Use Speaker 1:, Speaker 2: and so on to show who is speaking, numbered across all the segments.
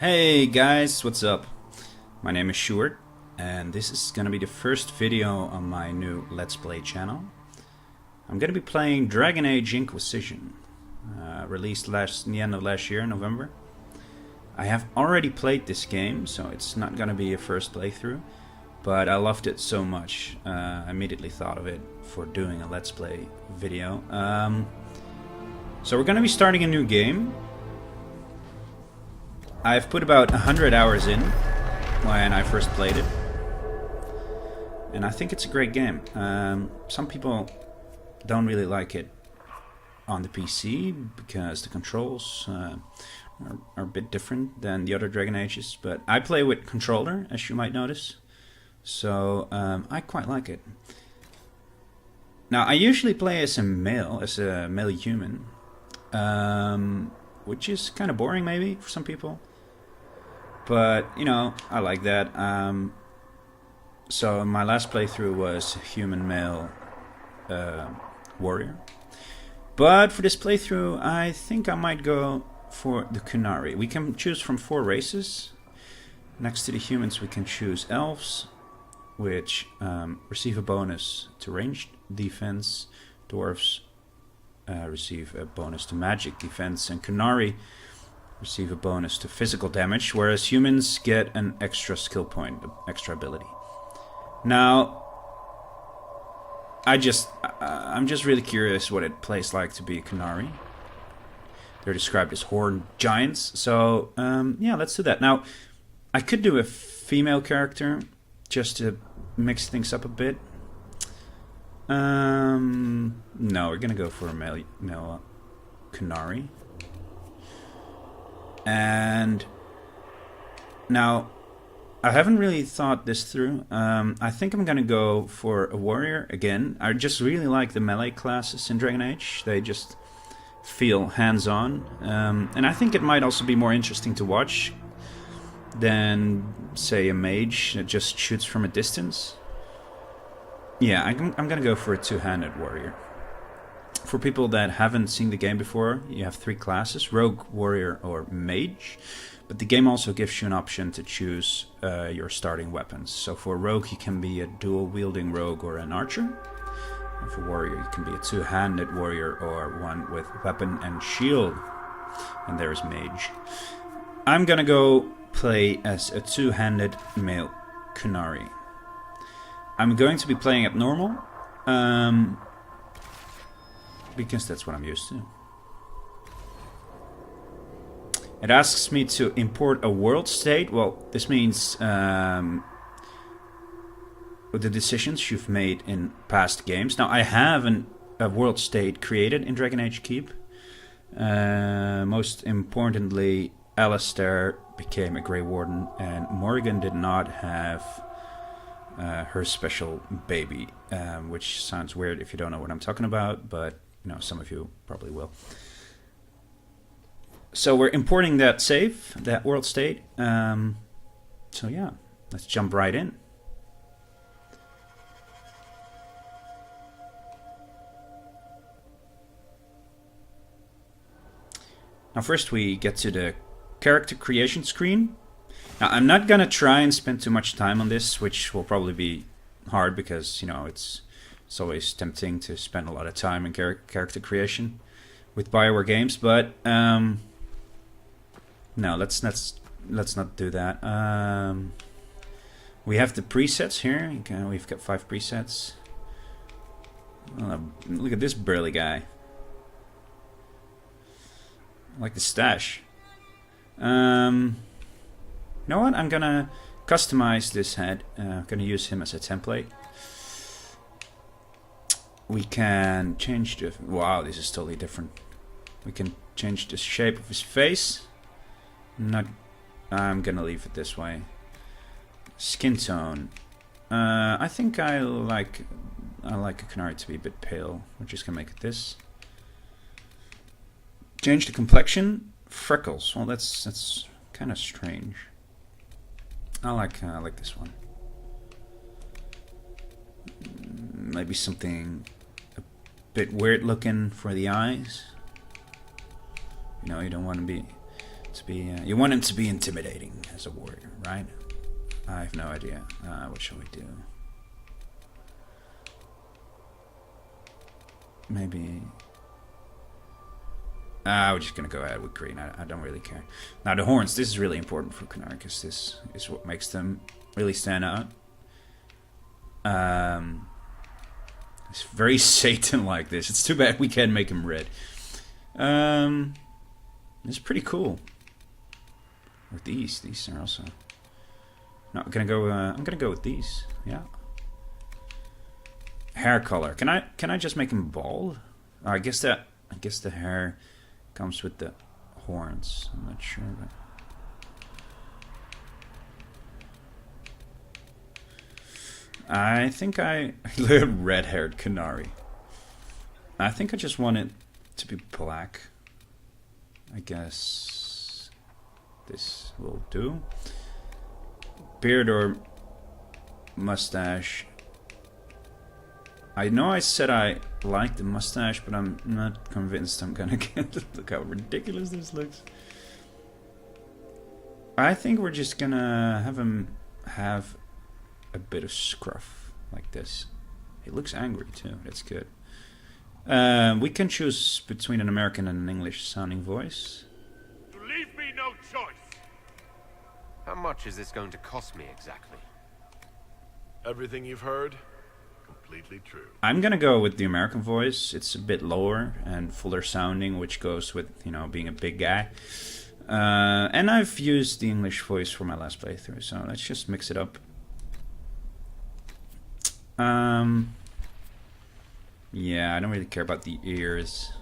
Speaker 1: Hey guys, what's up? My name is Stuart, and this is gonna be the first video on my new Let's Play channel. I'm gonna be playing Dragon Age Inquisition, released in the end of last year, November. I have already played this game, so it's not gonna be a first playthrough, but I loved it so much, I immediately thought of it for doing a Let's Play video. So we're gonna be starting a new game. I've put about 100 hours in when I first played it, and I think it's a great game. Some people don't really like it on the PC because the controls are a bit different than the other Dragon Ages, but I play with controller, as you might notice, so I quite like it. Now, I usually play as a male human, which is kind of boring maybe for some people. But, you know, I like that. So my last playthrough was human male warrior. But for this playthrough, I think I might go for the Kunari. We can choose from 4 races. Next to the humans, we can choose elves, which receive a bonus to ranged defense. Dwarves receive a bonus to magic defense. And Kunari receive a bonus to physical damage, whereas humans get an extra skill point, extra ability. Now, I'm just really curious what it plays like to be a Kunari. They're described as horned giants, so yeah, let's do that. Now, I could do a female character just to mix things up a bit. No, we're gonna go for a male Kunari. And now, I haven't really thought this through. I think I'm gonna go for a warrior again. I just really like the melee classes in Dragon Age. They just feel hands-on, and I think it might also be more interesting to watch than, say, a mage that just shoots from a distance. Yeah, I'm gonna go for a two-handed warrior. For people that haven't seen the game before, you have 3 classes: rogue, warrior, or mage. But the game also gives you an option to choose your starting weapons. So for rogue, you can be a dual-wielding rogue or an archer. And for warrior, you can be a two-handed warrior or one with weapon and shield. And there's mage. I'm gonna go play as a two-handed male Kunari. I'm going to be playing at normal. Because that's what I'm used to. It asks me to import a world state. Well, this means the decisions you've made in past games. Now, I have a world state created in Dragon Age Keep. Most importantly, Alistair became a Grey Warden, and Morrigan did not have her special baby, which sounds weird if you don't know what I'm talking about, but you know, some of you probably will. So we're importing that save, that world state. So yeah, let's jump right in. Now first we get to the character creation screen. Now I'm not gonna try and spend too much time on this, which will probably be hard because, you know, it's always tempting to spend a lot of time in character creation with BioWare games, but no, let's not do that. We have the presets here. Okay, we've got 5 presets. Look at this burly guy. I like the stash. You know what? I'm gonna customize this head. I'm gonna use him as a template. We can change the... Wow, this is totally different. We can change the shape of his face. I'm gonna leave it this way. Skin tone. I think I like a Kunari to be a bit pale. We're just gonna make it this. Change the complexion. Freckles. Well, that's kind of strange. I like this one. Maybe something a bit weird looking for the eyes. You know, you don't want to be To be, you want him to be intimidating as a warrior, right? I have no idea. What shall we do? Maybe... we're just gonna go ahead with green. I don't really care. Now the horns, this is really important for Kunari, because this is what makes them really stand out. It's very Satan-like this. It's too bad we can't make him red. It's pretty cool. With these are also... No, I'm gonna go with these. Yeah. Hair color. Can I just make him bald? I guess the hair comes with the horns. I'm not sure, but I think red-haired Kunari. I think I just want it to be black. I guess this will do. Beard or mustache. I know I said I like the mustache, but I'm not convinced I'm gonna get it. Look how ridiculous this looks. I think we're just gonna have him have a bit of scruff like this. He looks angry too. That's good. We can choose between an American and an English sounding voice.
Speaker 2: You leave me no choice.
Speaker 3: How much is this going to cost me exactly?
Speaker 2: Everything you've heard, completely true.
Speaker 1: I'm gonna go with the American voice. It's a bit lower and fuller sounding, which goes with, you know, being a big guy. And I've used the English voice for my last playthrough, so let's just mix it up. Yeah, I don't really care about the ears.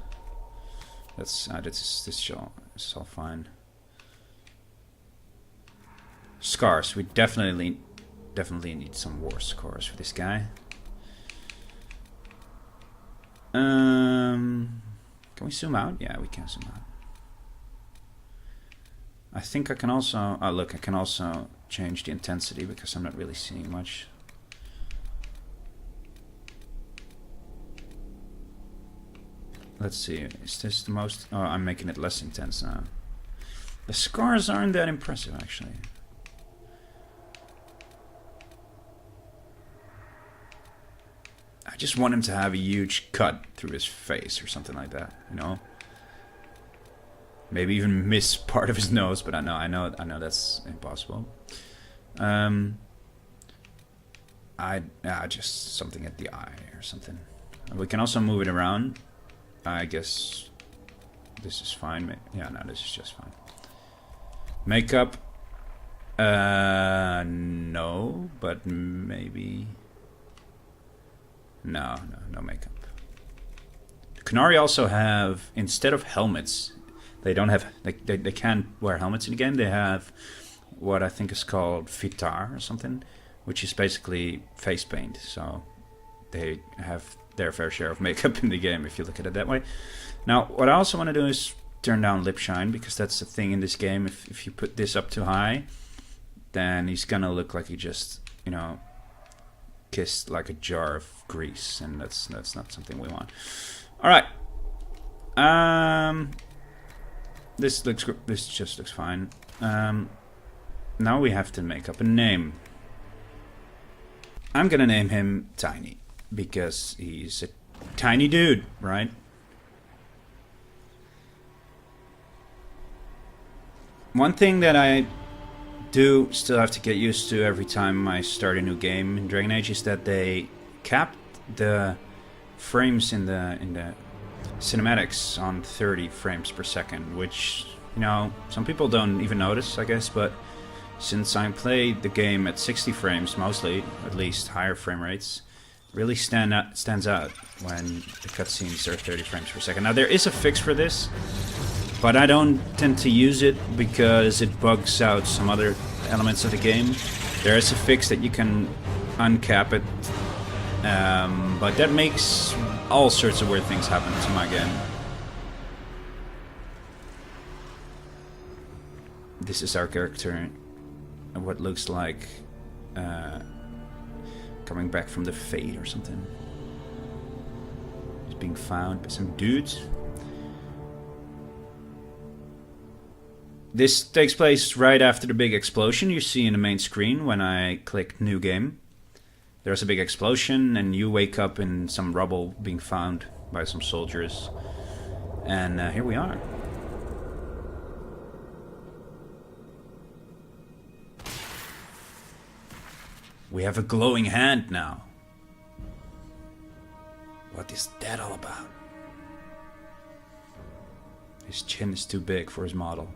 Speaker 1: This is all fine. Scars. We definitely need some war scars for this guy. Can we zoom out? Yeah, we can zoom out. I think I can also... Oh, look, I can also change the intensity because I'm not really seeing much. Let's see, is this the most... Oh, I'm making it less intense now. The scars aren't that impressive, actually. I just want him to have a huge cut through his face or something like that, you know? Maybe even miss part of his nose, but I know that's impossible. Just something at the eye or something. We can also move it around. I guess this is fine. Yeah, no, this is just fine. Makeup. No, but maybe. No makeup. The Kunari also have, instead of helmets, they don't have. They can't wear helmets in the game. They have what I think is called fitar or something, which is basically face paint. So they have their fair share of makeup in the game, if you look at it that way. Now, what I also want to do is turn down lip shine, because that's the thing in this game. If you put this up too high, then he's gonna look like he just, you know, kissed like a jar of grease, and that's not something we want. All right. This just looks fine. Now we have to make up a name. I'm gonna name him Tiny, because he's a tiny dude, right? One thing that I do still have to get used to every time I start a new game in Dragon Age is that they capped the frames in the cinematics on 30 frames per second, which, you know, some people don't even notice, I guess, but since I played the game at 60 frames mostly, at least higher frame rates, really stands out when the cutscenes are 30 frames per second. Now, there is a fix for this, but I don't tend to use it because it bugs out some other elements of the game. There is a fix that you can uncap it, but that makes all sorts of weird things happen to my game. This is our character, what looks like coming back from the Fade or something. He's being found by some dudes. This takes place right after the big explosion you see in the main screen when I click New Game. There's a big explosion and you wake up in some rubble being found by some soldiers. And here we are. We have a glowing hand now. What is that all about? His chin is too big for his model.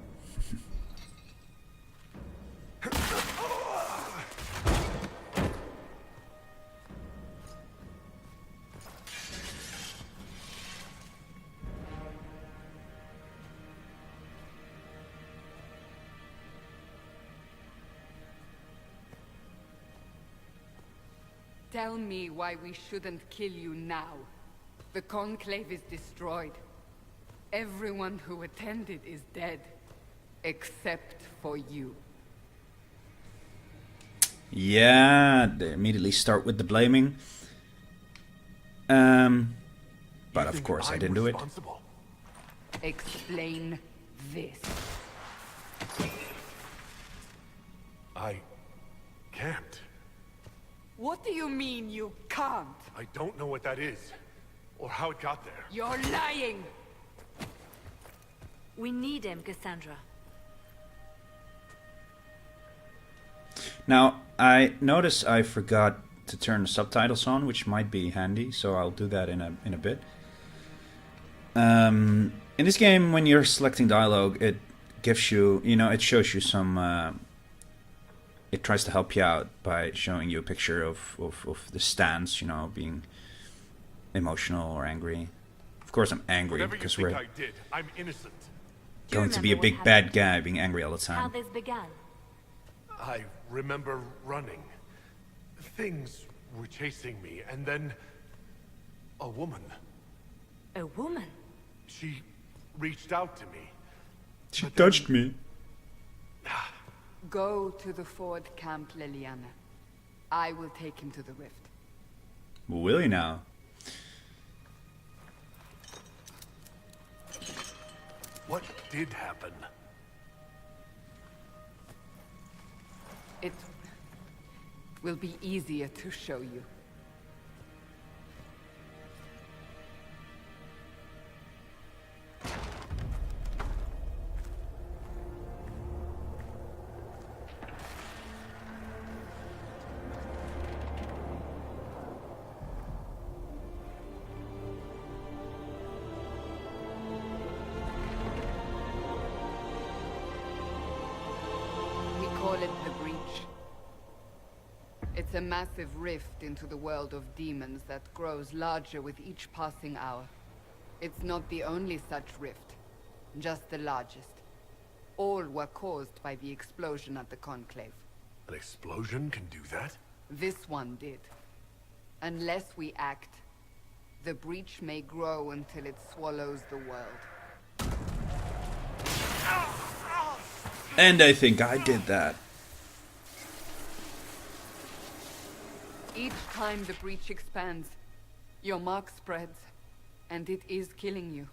Speaker 4: Tell me why we shouldn't kill you now. The Conclave is destroyed. Everyone who attended is dead. Except for you.
Speaker 1: Yeah, they immediately start with the blaming. But of course I didn't do it.
Speaker 4: Explain this.
Speaker 2: I can't.
Speaker 4: What do you mean you can't?
Speaker 2: I don't know what that is, or how it got there.
Speaker 4: You're lying!
Speaker 5: We need him, Cassandra.
Speaker 1: Now, I notice I forgot to turn the subtitles on, which might be handy, so I'll do that in a bit. In this game, when you're selecting dialogue, it gives you, it shows you some... it tries to help you out by showing you a picture of the stance, being emotional or angry. Of course I'm angry
Speaker 2: Whatever
Speaker 1: because
Speaker 2: you
Speaker 1: we're
Speaker 2: think I did, I'm innocent.
Speaker 1: going to be a big bad guy being angry all the
Speaker 5: How
Speaker 1: time.
Speaker 5: this began?
Speaker 2: I remember running. Things were chasing me, and then... a woman.
Speaker 5: A woman?
Speaker 2: She reached out to me.
Speaker 1: She touched me.
Speaker 4: Go to the Ford Camp, Liliana. I will take him to the rift.
Speaker 1: Will you now?
Speaker 2: What did happen?
Speaker 4: It will be easier to show you. Call it the Breach. It's a massive rift into the world of demons that grows larger with each passing hour. It's not the only such rift, just the largest. All were caused by the explosion at the Conclave.
Speaker 2: An explosion can do that?
Speaker 4: This one did. Unless we act, the Breach may grow until it swallows the world.
Speaker 1: And I think I did that.
Speaker 4: Each time the Breach expands, your mark spreads, and it is killing you.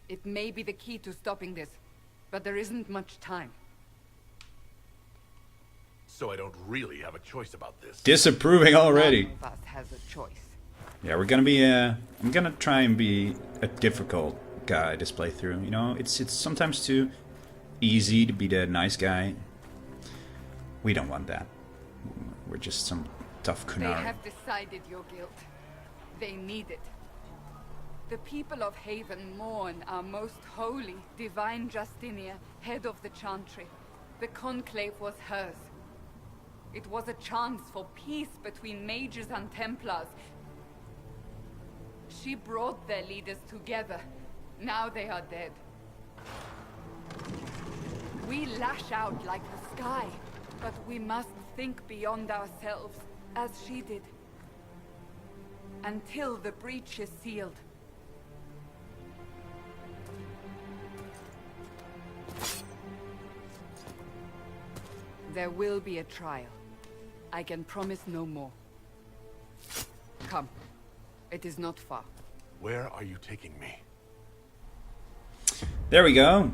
Speaker 4: It may be the key to stopping this, but there isn't much time.
Speaker 2: So I don't really have a choice about this.
Speaker 1: Disapproving already.
Speaker 4: None of us has a choice.
Speaker 1: Yeah, we're gonna be, I'm gonna try and be a difficult guy this playthrough, It's sometimes too easy to be the nice guy. We don't want that. We're just some tough
Speaker 4: They
Speaker 1: Kunari.
Speaker 4: have decided your guilt. They need it. The people of Haven mourn our most holy, divine Justinia, head of the Chantry. The Conclave was hers. It was a chance for peace between mages and Templars. She brought their leaders together. Now they are dead. We lash out like the sky, but we must think beyond ourselves, as she did. Until the breach is sealed. There will be a trial. I can promise no more. Come. It is not far.
Speaker 2: Where are you taking me?
Speaker 1: There we go.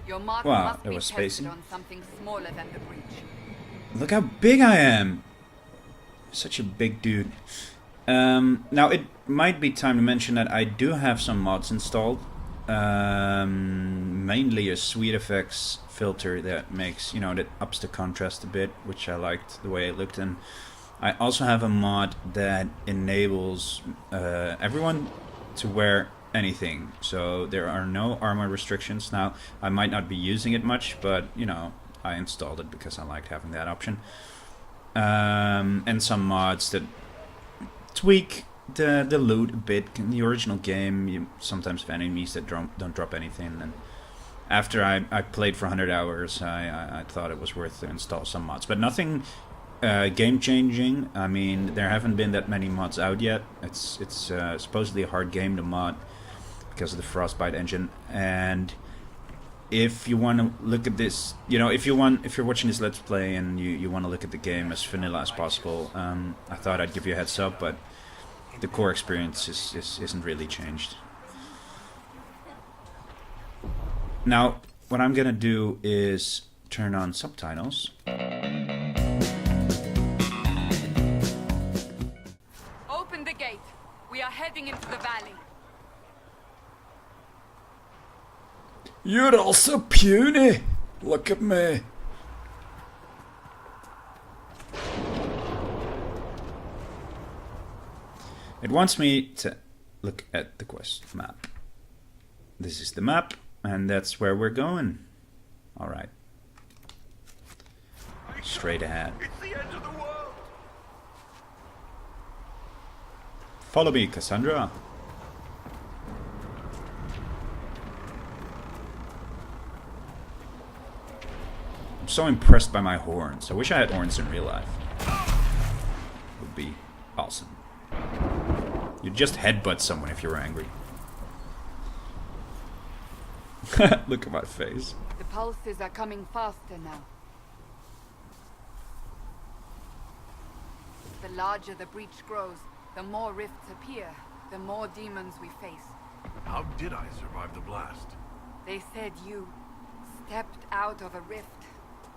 Speaker 4: Your mark
Speaker 1: Wow,
Speaker 4: must
Speaker 1: that
Speaker 4: be
Speaker 1: was
Speaker 4: tested
Speaker 1: spacey.
Speaker 4: on something smaller than the breach.
Speaker 1: Look how big I am! Such a big dude. Now, it might be time to mention that I do have some mods installed. Mainly a sweet effects filter that makes, that ups the contrast a bit, which I liked the way it looked. And I also have a mod that enables everyone to wear anything. So there are no armor restrictions. Now, I might not be using it much, but, I installed it because I liked having that option. And some mods that tweak the loot a bit. In the original game, you sometimes have enemies that don't drop anything. And after I played for 100 hours, I thought it was worth to install some mods. But nothing game-changing. I mean, there haven't been that many mods out yet. It's supposedly a hard game to mod because of the Frostbite engine. And if you want to look at this, if you're watching this Let's Play and you want to look at the game as vanilla as possible, I thought I'd give you a heads up, but the core experience isn't really changed. Now, what I'm gonna do is turn on subtitles.
Speaker 4: Open the gate. We are heading into the valley.
Speaker 1: You're all so puny! Look at me! It wants me to look at the quest map. This is the map, and that's where we're going. Alright. Straight ahead.
Speaker 2: It's the end of the world!
Speaker 1: Follow me, Cassandra. I'm so impressed by my horns. I wish I had horns in real life. Would be awesome. You'd just headbutt someone if you were angry. Look at my face.
Speaker 4: The pulses are coming faster now. The larger the breach grows, the more rifts appear, the more demons we face.
Speaker 2: How did I survive the blast?
Speaker 4: They said you stepped out of a rift,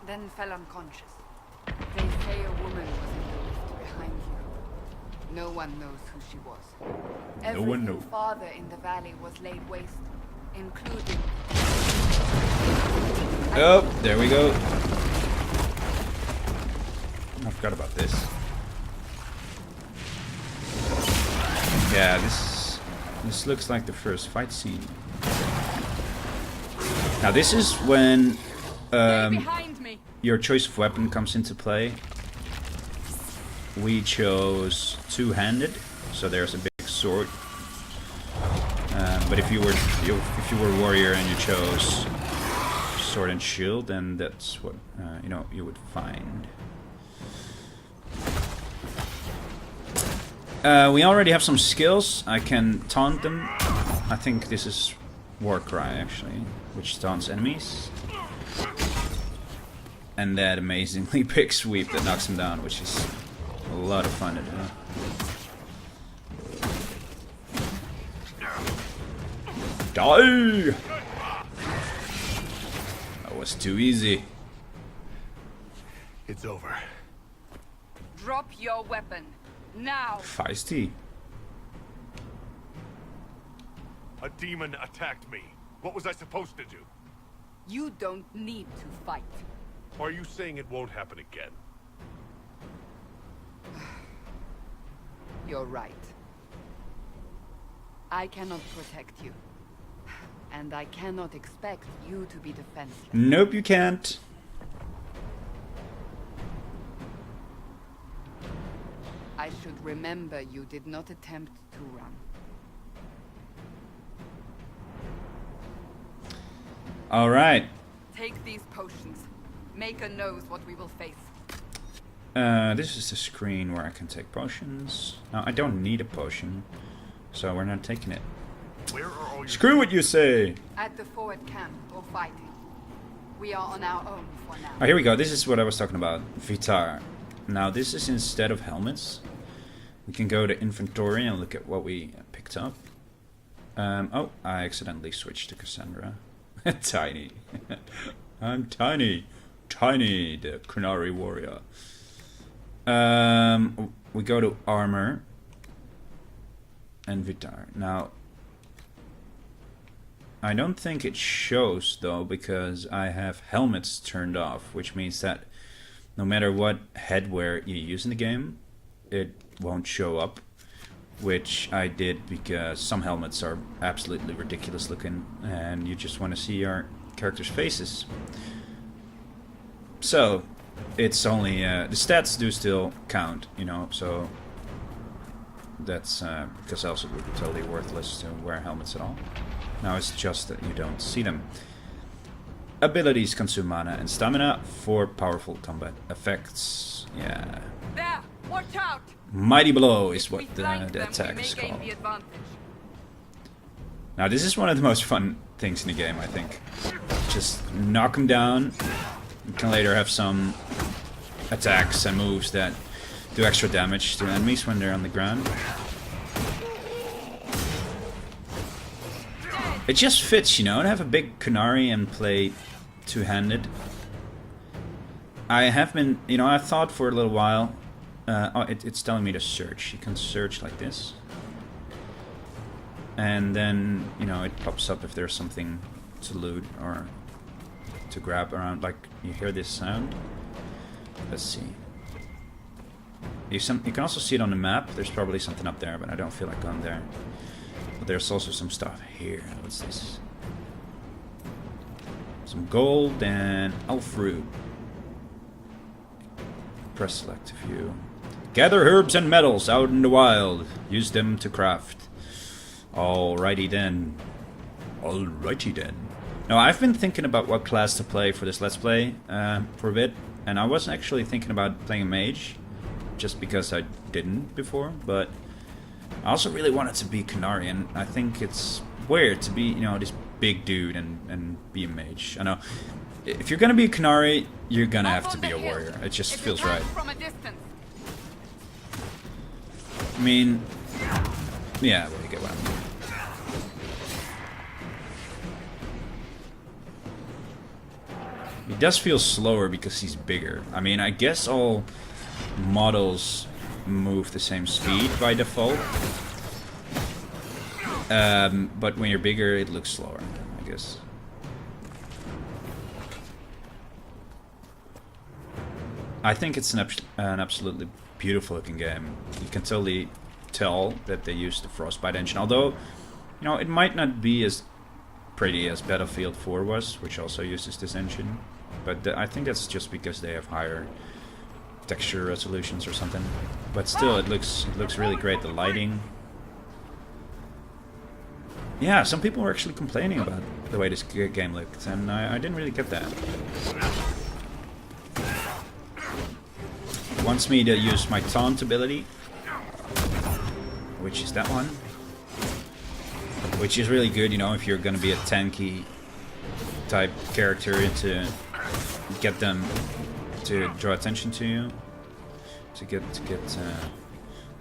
Speaker 4: then fell unconscious. They say a woman was in the rift behind you. No one knows who she was.
Speaker 1: No one knows.
Speaker 4: Everything farther in the valley was laid waste, including...
Speaker 1: Oh, there we go. I forgot about this. Yeah, this looks like the first fight scene. Now this is when
Speaker 4: behind me.
Speaker 1: your choice of weapon comes into play. We chose two-handed, so there's a big sword. But if you were warrior and you chose sword and shield, then that's what you would find. We already have some skills. I can taunt them. I think this is Warcry actually, which taunts enemies. And that amazingly big sweep that knocks him down, which is a lot of fun to do. Die! That was too easy.
Speaker 2: It's over.
Speaker 4: Drop your weapon. Now.
Speaker 1: Feisty.
Speaker 2: A demon attacked me. What was I supposed to do?
Speaker 4: You don't need to fight.
Speaker 2: Are you saying it won't happen again?
Speaker 4: You're right. I cannot protect you. And I cannot expect you to be defenseless.
Speaker 1: Nope, you can't.
Speaker 4: I should remember you did not attempt to run.
Speaker 1: Alright.
Speaker 4: Take these potions. Maker knows what we will face.
Speaker 1: This is the screen where I can take potions. Now, I don't need a potion, so we're not taking it.
Speaker 2: Where are all your...
Speaker 1: Screw what you say!
Speaker 4: At the forward camp, or fighting. We are on our own for now.
Speaker 1: Oh, here we go. This is what I was talking about. Vitar. Now, this is instead of helmets. We can go to inventory and look at what we picked up. Oh, I accidentally switched to Cassandra. Tiny. I'm tiny. Tiny, the Kunari warrior. We go to armor. And Vitar. Now, I don't think it shows though, because I have helmets turned off, which means that no matter what headwear you use in the game, it won't show up. Which I did because some helmets are absolutely ridiculous looking and you just want to see your characters' faces. So, it's only, the stats do still count, you know, so that's because else it would be totally worthless to wear helmets at all. Now it's just that you don't see them. Abilities consume mana and stamina for powerful combat effects. Yeah.
Speaker 4: There! Watch out!
Speaker 1: Mighty Blow is what
Speaker 4: If we
Speaker 1: the
Speaker 4: flank them,
Speaker 1: attack
Speaker 4: we
Speaker 1: is
Speaker 4: may gain
Speaker 1: called.
Speaker 4: the advantage.
Speaker 1: Now this is one of the most fun things in the game, I think. Just knock them down. You can later have some attacks and moves that do extra damage to enemies when they're on the ground. It just fits, you know, to have a big Kunari and play two-handed. I have been, you know, I thought for a little while. Oh, it's telling me to search. You can search like this. And then, you know, it pops up if there's something to loot or to grab around. Like, you hear this sound? Let's see. You can also see it on the map. There's probably something up there, but I don't feel like going there. But there's also some stuff here. What's this? Some gold and elf root. Press select to view. Gather herbs and metals out in the wild. Use them to craft. Alrighty then. Alrighty then. Now, I've been thinking about what class to play for this Let's Play for a bit. And I was actually thinking about playing a mage. Just because I didn't before. But I also really wanted to be Kunari. And I think it's weird to be, you know, this big dude and be a mage. I know. If you're gonna be a Kunari, you're gonna have to be a warrior. It just feels right.
Speaker 4: From a distance.
Speaker 1: I mean, yeah, well, you get what I mean. He does feel slower because he's bigger. I mean, I guess all models move the same speed by default. But when you're bigger, it looks slower, I guess. I think it's an absolutely beautiful looking game. You can totally tell that they used the Frostbite engine, although, you know, it might not be as pretty as Battlefield 4 was, which also uses this engine. But I think that's just because they have higher texture resolutions or something. But still, it looks really great. The lighting. Yeah, some people were actually complaining about the way this game looked, and I didn't really get that. It wants me to use my taunt ability, which is that one. Which is really good, you know, if you're gonna be a tanky type character to get them to draw attention to you, to get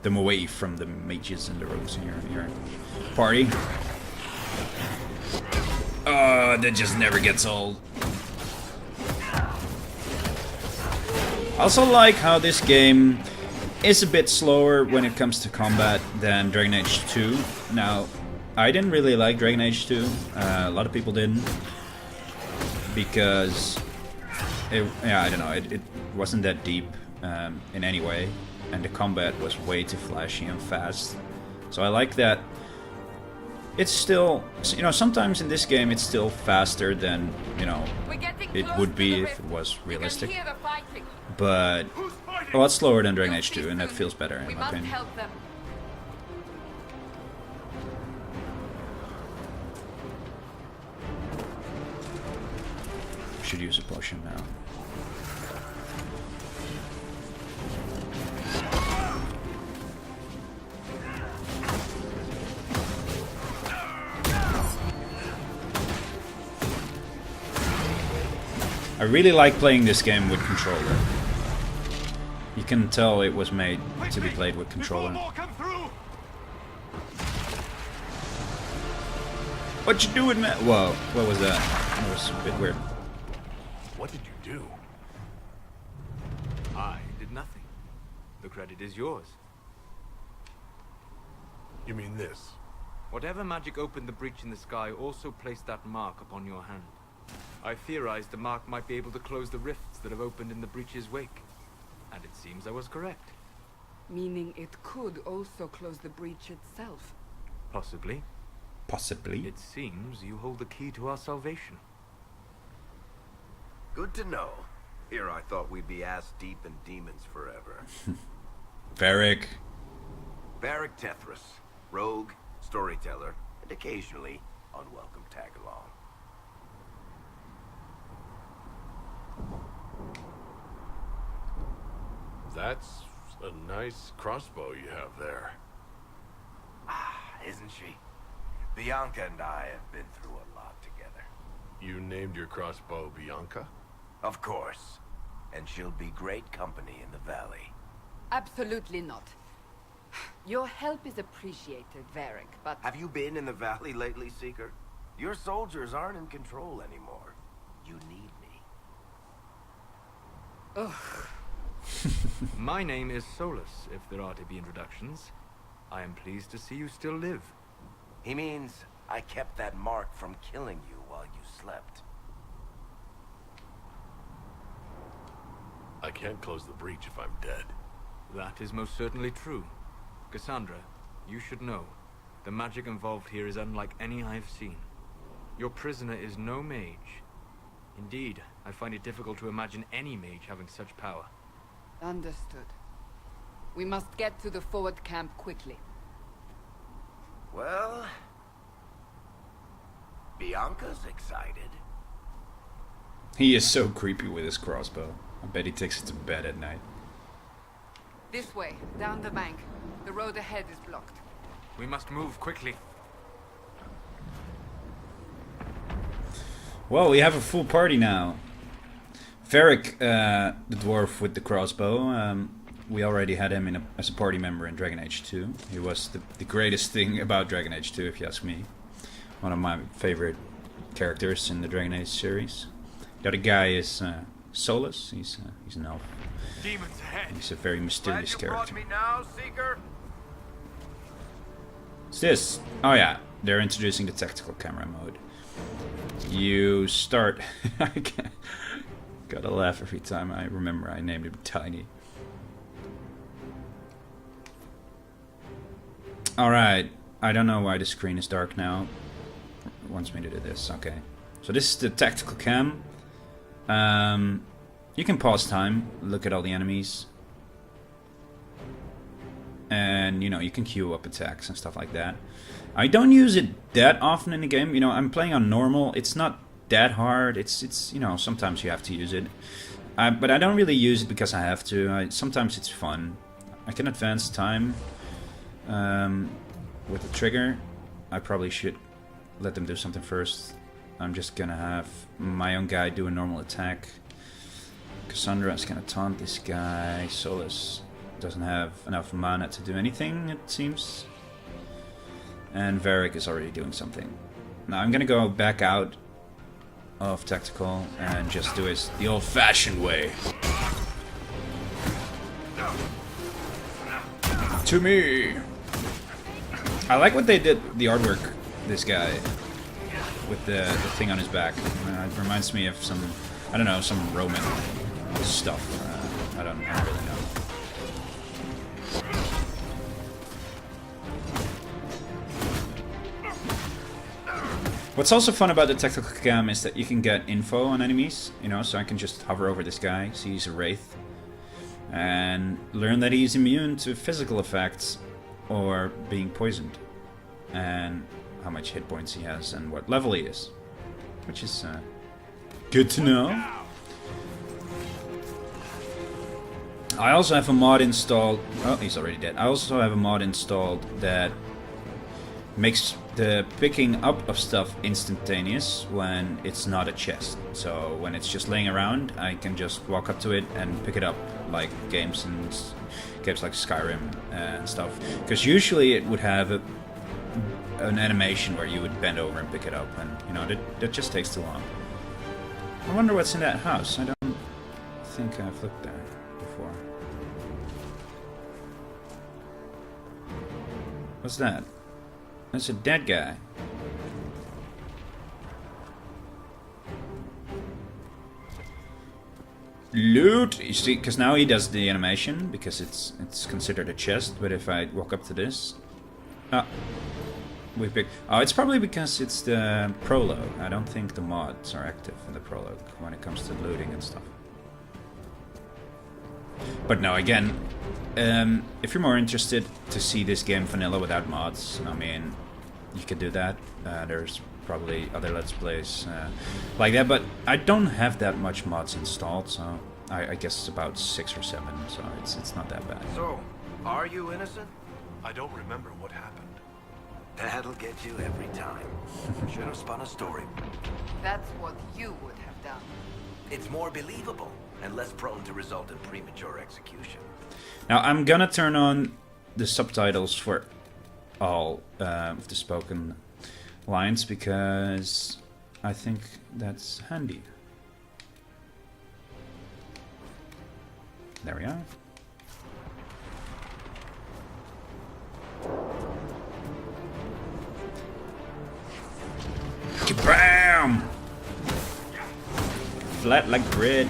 Speaker 1: them away from the mages and the rogues in your party. Oh, that just never gets old. I also like how this game is a bit slower when it comes to combat than Dragon Age 2. Now, I didn't really like Dragon Age 2. A lot of people didn't. Because, I don't know, it wasn't that deep in any way. And the combat was way too flashy and fast. So I like that. It's still, you know, sometimes in this game it's still faster than, you know, it would be if it was realistic. But a lot slower than Dragon Age 2, and that feels better in my opinion. Should use a potion now. I really like playing this game with controller. You can tell it was made to be played with controller. What you doing, man? Whoa, what was that? That was a bit weird.
Speaker 2: What did you do?
Speaker 6: I did nothing. The credit is yours.
Speaker 2: You mean this?
Speaker 6: Whatever magic opened the breach in the sky also placed that mark upon your hand. I theorized the mark might be able to close the rifts that have opened in the breach's wake. And it seems I was correct.
Speaker 4: Meaning it could also close the breach itself.
Speaker 6: Possibly.
Speaker 1: Possibly.
Speaker 6: It seems you hold the key to our salvation.
Speaker 7: Good to know. Here I thought we'd be ass deep in demons forever.
Speaker 1: Varric.
Speaker 7: Varric Tethras, rogue, storyteller, and occasionally unwelcome tag-along.
Speaker 2: That's a nice crossbow you have there.
Speaker 7: Ah, isn't she? Bianca and I have been through a lot together.
Speaker 2: You named your crossbow Bianca?
Speaker 7: Of course. And she'll be great company in the valley.
Speaker 4: Absolutely not. Your help is appreciated, Varric, but...
Speaker 7: Have you been in the valley lately, Seeker? Your soldiers aren't in control anymore. You need me.
Speaker 4: Ugh.
Speaker 6: My name is Solus, if there are to be introductions. I am pleased to see you still live.
Speaker 7: He means I kept that mark from killing you while you slept.
Speaker 2: I can't close the breach if I'm dead.
Speaker 6: That is most certainly true. Cassandra, you should know. The magic involved here is unlike any I have seen. Your prisoner is no mage. Indeed, I find it difficult to imagine any mage having such power.
Speaker 4: Understood. We must get to the forward camp quickly.
Speaker 7: Well... Bianca's excited.
Speaker 1: He is so creepy with his crossbow. I bet he takes it to bed at night.
Speaker 4: This way, down the bank. The road ahead is blocked.
Speaker 6: We must move quickly.
Speaker 1: Well, we have a full party now. Varric, the dwarf with the crossbow, we already had him as a party member in Dragon Age 2. He was the greatest thing about Dragon Age 2, if you ask me. One of my favorite characters in the Dragon Age series. The other guy is Solus. He's an elf.
Speaker 2: Demons ahead!
Speaker 1: He's a very mysterious
Speaker 7: Glad you
Speaker 1: character.
Speaker 7: brought me now, Seeker?
Speaker 1: What's this? Oh yeah, they're introducing the tactical camera mode. You start... Gotta laugh every time I remember I named him Tiny. Alright, I don't know why the screen is dark now. It wants me to do this, okay. So this is the tactical cam. You can pause time, look at all the enemies. And, you know, you can queue up attacks and stuff like that. I don't use it that often in the game. You know, I'm playing on normal. It's not that hard. It's you know, sometimes you have to use it. But I don't really use it because I have to. Sometimes it's fun. I can advance time with the trigger. I probably should let them do something first. I'm just gonna have my own guy do a normal attack. Cassandra is gonna taunt this guy. Solus doesn't have enough mana to do anything, it seems. And Varric is already doing something. Now I'm gonna go back out of tactical and just do it the old-fashioned way. To me! I like what they did, the artwork, this guy, with the thing on his back. It reminds me of some, I don't know, some Roman stuff. I don't really know. What's also fun about the tactical cam is that you can get info on enemies, you know, so I can just hover over this guy, see he's a wraith, and learn that he's immune to physical effects or being poisoned, and how much hit points he has and what level he is, which is good to know. I also have a mod installed. Oh, he's already dead. I also have a mod installed that makes the picking up of stuff instantaneous when it's not a chest. So when it's just laying around, I can just walk up to it and pick it up, like games like Skyrim and stuff. Because usually it would have an animation where you would bend over and pick it up, and you know that just takes too long. I wonder what's in that house. I don't think I've looked there before. What's that? That's a dead guy. Loot! You see, because now he does the animation, because it's considered a chest, but if I walk up to this... Ah, we pick... Oh, it's probably because it's the prologue. I don't think the mods are active in the prologue when it comes to looting and stuff. But no, again, if you're more interested to see this game vanilla without mods, I mean, you could do that. There's probably other Let's Plays like that, but I don't have that much mods installed, so I guess it's about 6 or 7, so it's not that bad.
Speaker 7: So, are you innocent?
Speaker 2: I don't remember what happened.
Speaker 7: That'll get you every time. Should have spun a story.
Speaker 4: That's what you would have done.
Speaker 7: It's more believable and less prone to result in premature execution.
Speaker 1: Now I'm gonna turn on the subtitles for all of the spoken lines because I think that's handy. There we are. Kabam! Flat like bread.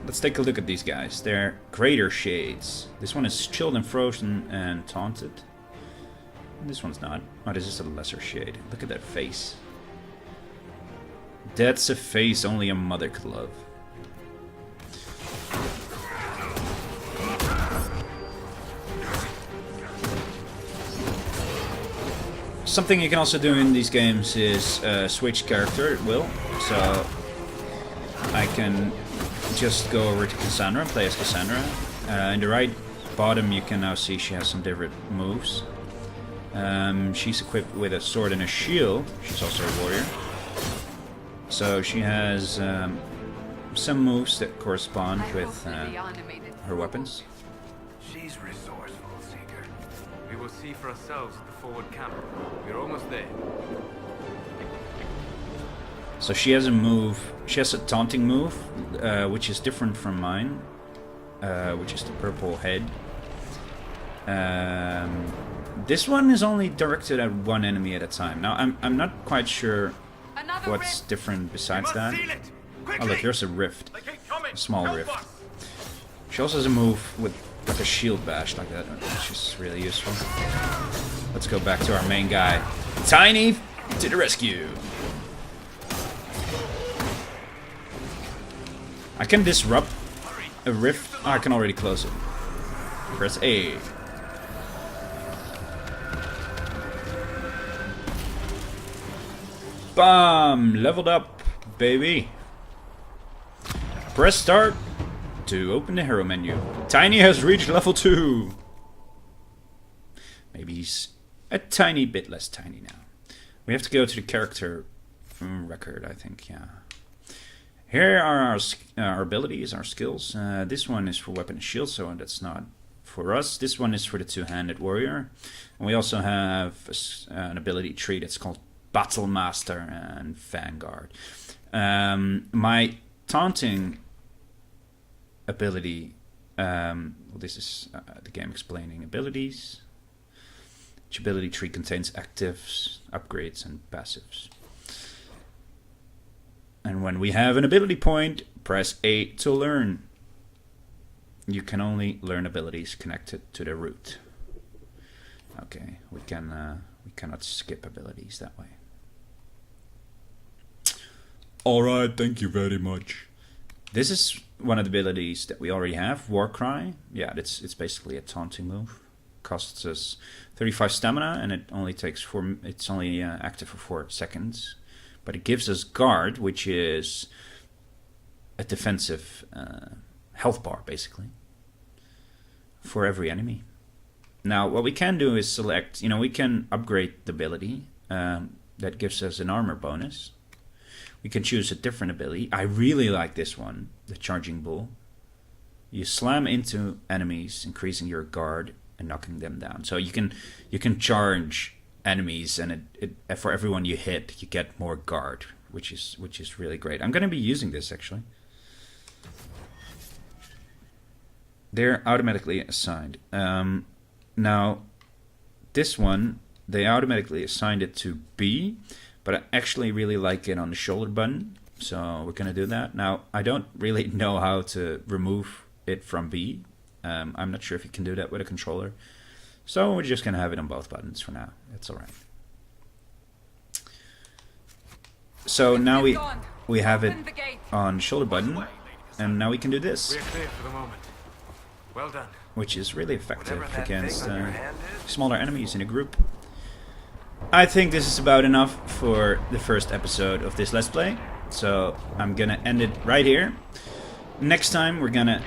Speaker 1: Let's take a look at these guys. They're greater shades. This one is chilled and frozen and taunted. This one's not. Oh, this is a lesser shade. Look at that face. That's a face only a mother could love. Something you can also do in these games is switch character at will. So I can just go over to Cassandra and play as Cassandra. In the right bottom you can now see she has some different moves. She's equipped with a sword and a shield. She's also a warrior. So she has some moves that correspond with her weapons.
Speaker 7: She's resourceful, Seeker.
Speaker 6: We will see for ourselves at the forward camp. We're almost there.
Speaker 1: So she has a move. She has a taunting move, which is different from mine, which is the purple head. This one is only directed at one enemy at a time. Now I'm not quite sure what's different besides that. Oh look, there's a rift, a small rift. She also has a move with like a shield bash like that, which is really useful. Let's go back to our main guy, Tiny, to the rescue. I can disrupt a rift. Oh, I can already close it. Press A. Bam! Leveled up, baby. Press start to open the hero menu. Tiny has reached level 2. Maybe he's a tiny bit less tiny now. We have to go to the character record, I think, yeah. Here are our abilities, our skills. This one is for weapon and shield, so that's not for us. This one is for the two-handed warrior. And we also have an ability tree that's called Battle Master and Vanguard. My taunting ability, well, this is the game explaining abilities. Each ability tree contains actives, upgrades, and passives. And when we have an ability point, press A to learn. You can only learn abilities connected to the root. Okay, we cannot skip abilities that way. Alright, thank you very much. This is one of the abilities that we already have, Warcry. Yeah, it's basically a taunting move. Costs us 35 stamina, and it only takes it's only active for 4 seconds. But it gives us Guard, which is a defensive health bar, basically, for every enemy. Now, what we can do is select, we can upgrade the ability. That gives us an armor bonus. We can choose a different ability. I really like this one, the Charging Bull. You slam into enemies, increasing your guard and knocking them down. So you can charge enemies, and it for everyone you hit, you get more guard, which is really great. I'm going to be using this actually. They're automatically assigned. Now, this one, they automatically assigned it to B, but I actually really like it on the shoulder button, so we're going to do that. Now, I don't really know how to remove it from B. I'm not sure if you can do that with a controller, so we're just going to have it on both buttons for now. It's alright. So now we have it on shoulder button, and now we can do this.
Speaker 6: We're clear for the moment. Well done.
Speaker 1: Which is really effective
Speaker 7: Whatever that
Speaker 1: against
Speaker 7: thing on your hand is.
Speaker 1: smaller enemies in a group. I think this is about enough for the first episode of this Let's Play, so I'm gonna end it right here. Next time we're gonna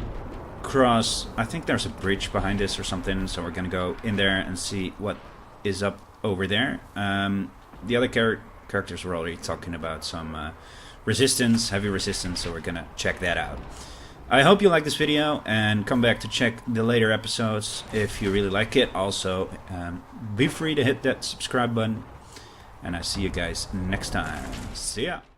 Speaker 1: cross, I think there's a bridge behind this or something, so we're gonna go in there and see what is up over there. The other characters were already talking about some resistance, heavy resistance, so we're gonna check that out. I hope you like this video and come back to check the later episodes if you really like it. Also, be free to hit that subscribe button, and I see you guys next time. See ya!